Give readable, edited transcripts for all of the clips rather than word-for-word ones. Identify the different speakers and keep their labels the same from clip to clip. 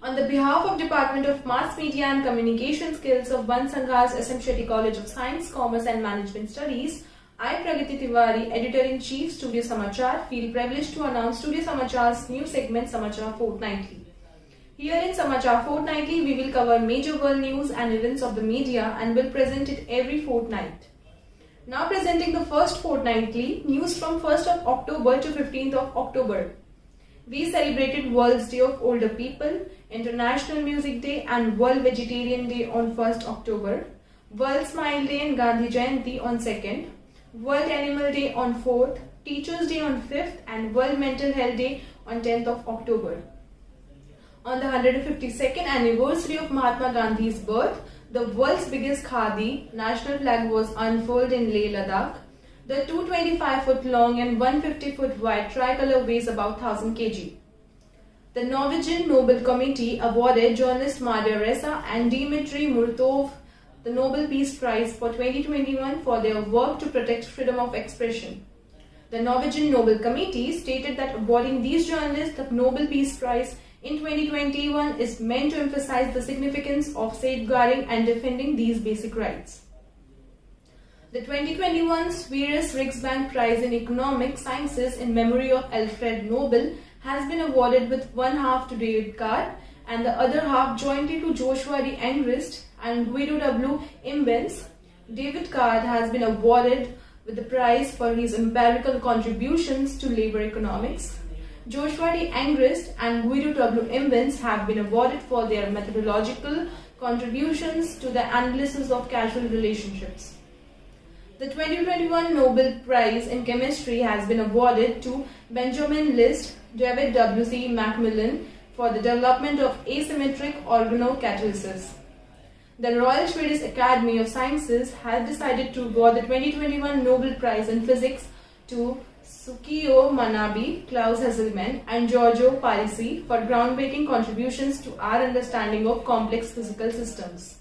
Speaker 1: On the behalf of Department of Mass Media and Communication Skills of Van Sanghar's SM Shetty College of Science, Commerce and Management Studies, I, Pragati Tiwari, Editor-in-Chief, Studio Samachar, feel privileged to announce Studio Samachar's new segment Samachar Fortnightly. Here in Samachar Fortnightly, we will cover major world news and events of the media and will present it every fortnight. Now presenting the first fortnightly, news from 1st of October to 15th of October. We celebrated World's Day of Older People, International Music Day and World Vegetarian Day on 1st October, World Smile Day and Gandhi Jayanti on 2nd, World Animal Day on 4th, Teachers Day on 5th and World Mental Health Day on 10th of October. On the 152nd anniversary of Mahatma Gandhi's birth, the world's biggest Khadi national flag was unfurled in Leh, Ladakh. The 225-foot long and 150-foot wide tricolor weighs about 1000 kg. The Norwegian Nobel Committee awarded journalist Maria Ressa and Dmitry Murtov the Nobel Peace Prize for 2021 for their work to protect freedom of expression. The Norwegian Nobel Committee stated that awarding these journalists the Nobel Peace Prize in 2021 is meant to emphasize the significance of safeguarding and defending these basic rights. The 2021 Sverris Riksbank Prize in Economic Sciences in memory of Alfred Nobel has been awarded with one half to David Card and the other half jointly to Joshua D. Engrist and Guido W. Imbens. David Card has been awarded with the prize for his empirical contributions to labor economics. Joshua D. Engrist and Guido W. Imbens have been awarded for their methodological contributions to the analysis of causal relationships. The 2021 Nobel Prize in Chemistry has been awarded to Benjamin List, David W.C. Macmillan for the development of asymmetric organocatalysis. The Royal Swedish Academy of Sciences has decided to award the 2021 Nobel Prize in Physics to Tsukio Manabe, Klaus Hesselmann and Giorgio Parisi for groundbreaking contributions to our understanding of complex physical systems.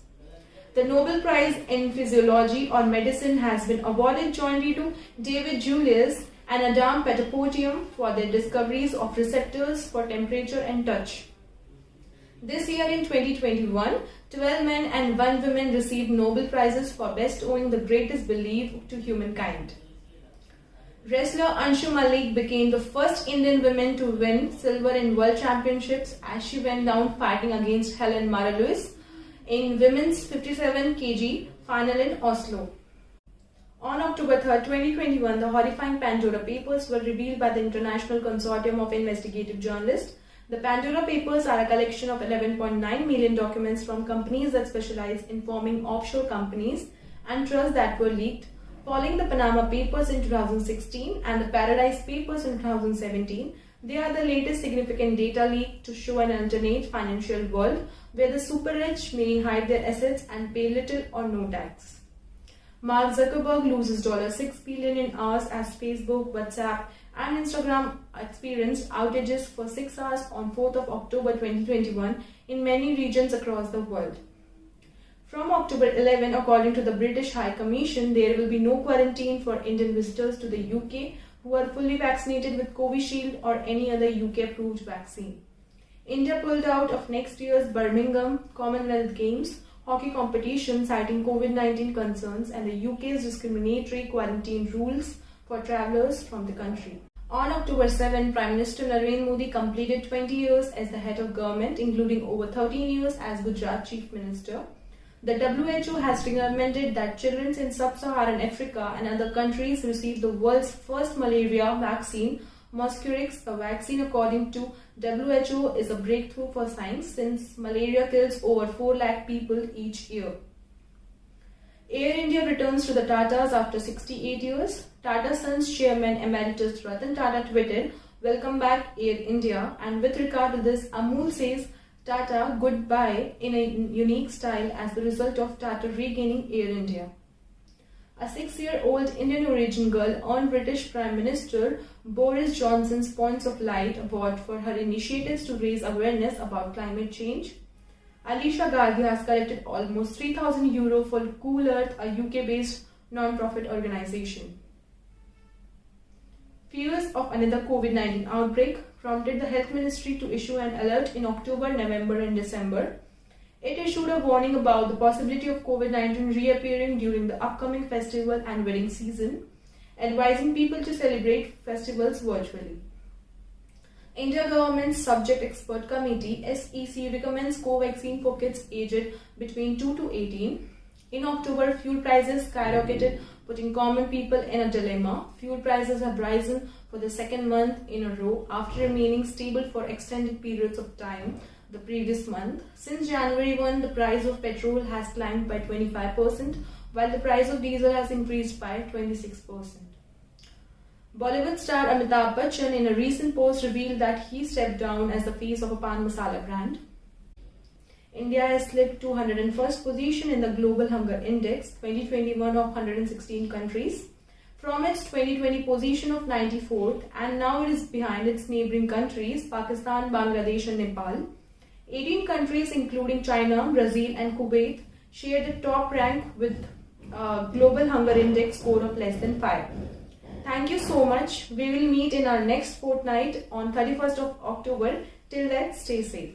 Speaker 1: The Nobel Prize in Physiology or Medicine has been awarded jointly to David Julius and Adam Petapotium for their discoveries of receptors for temperature and touch. This year in 2021, 12 men and 1 woman received Nobel Prizes for bestowing the greatest belief to humankind. Wrestler Anshu Malik became the first Indian woman to win silver in World Championships as she went down fighting against Helen Mara-Lewis in women's 57 kg final in Oslo. On October 3, 2021, the horrifying Pandora Papers were revealed by the International Consortium of Investigative Journalists. The Pandora Papers are a collection of 11.9 million documents from companies that specialize in forming offshore companies and trusts that were leaked following the Panama Papers in 2016 and the Paradise Papers in 2017. They are the latest significant data leak to show an alternate financial world where the super rich may hide their assets and pay little or no tax. Mark Zuckerberg loses $6 billion in hours as Facebook, WhatsApp and Instagram experienced outages for 6 hours on 4th of October 2021 in many regions across the world. From October 11, according to the British High Commission, there will be no quarantine for Indian visitors to the UK who are fully vaccinated with Covishield or any other UK-approved vaccine. India pulled out of next year's Birmingham Commonwealth Games hockey competition citing COVID-19 concerns and the UK's discriminatory quarantine rules for travellers from the country. On October 7, Prime Minister Narendra Modi completed 20 years as the head of government, including over 13 years as Gujarat Chief Minister. The WHO has recommended that children in sub-Saharan Africa and other countries receive the world's first malaria vaccine, Mosquirix. The vaccine, according to WHO, is a breakthrough for science since malaria kills over 4 lakh people each year. Air India returns to the Tatas after 68 years. Tata Sons Chairman Emeritus Ratan Tata tweeted, "Welcome back Air India," and with regard to this, Amul says Tata goodbye in a unique style as the result of Tata regaining Air India. A 6-year-old Indian origin girl earned British Prime Minister Boris Johnson's Points of Light award for her initiatives to raise awareness about climate change. Alisha Gargi has collected almost €3,000 for Cool Earth, a UK-based non-profit organization. Fears of another COVID-19 outbreak. prompted the Health Ministry to issue an alert in October, November, and December. It issued a warning about the possibility of COVID-19 reappearing during the upcoming festival and wedding season, advising people to celebrate festivals virtually. India Government's Subject Expert Committee (SEC) recommends Covaxin for kids aged between 2 to 18. In October, fuel prices skyrocketed, putting common people in a dilemma. Fuel prices have risen for the second month in a row after remaining stable for extended periods of time the previous month. Since January 1, the price of petrol has climbed by 25%, while the price of diesel has increased by 26%. Bollywood star Amitabh Bachchan in a recent post revealed that he stepped down as the face of a pan masala brand. India has slipped to 101st position in the Global Hunger Index 2021 of 116 countries from its 2020 position of 94th, and now it is behind its neighboring countries Pakistan, Bangladesh and Nepal. 18 countries including China, Brazil and Kuwait share the top rank with a Global Hunger Index score of less than 5. Thank you so much. We will meet in our next fortnight on 31st of October. Till then, stay safe.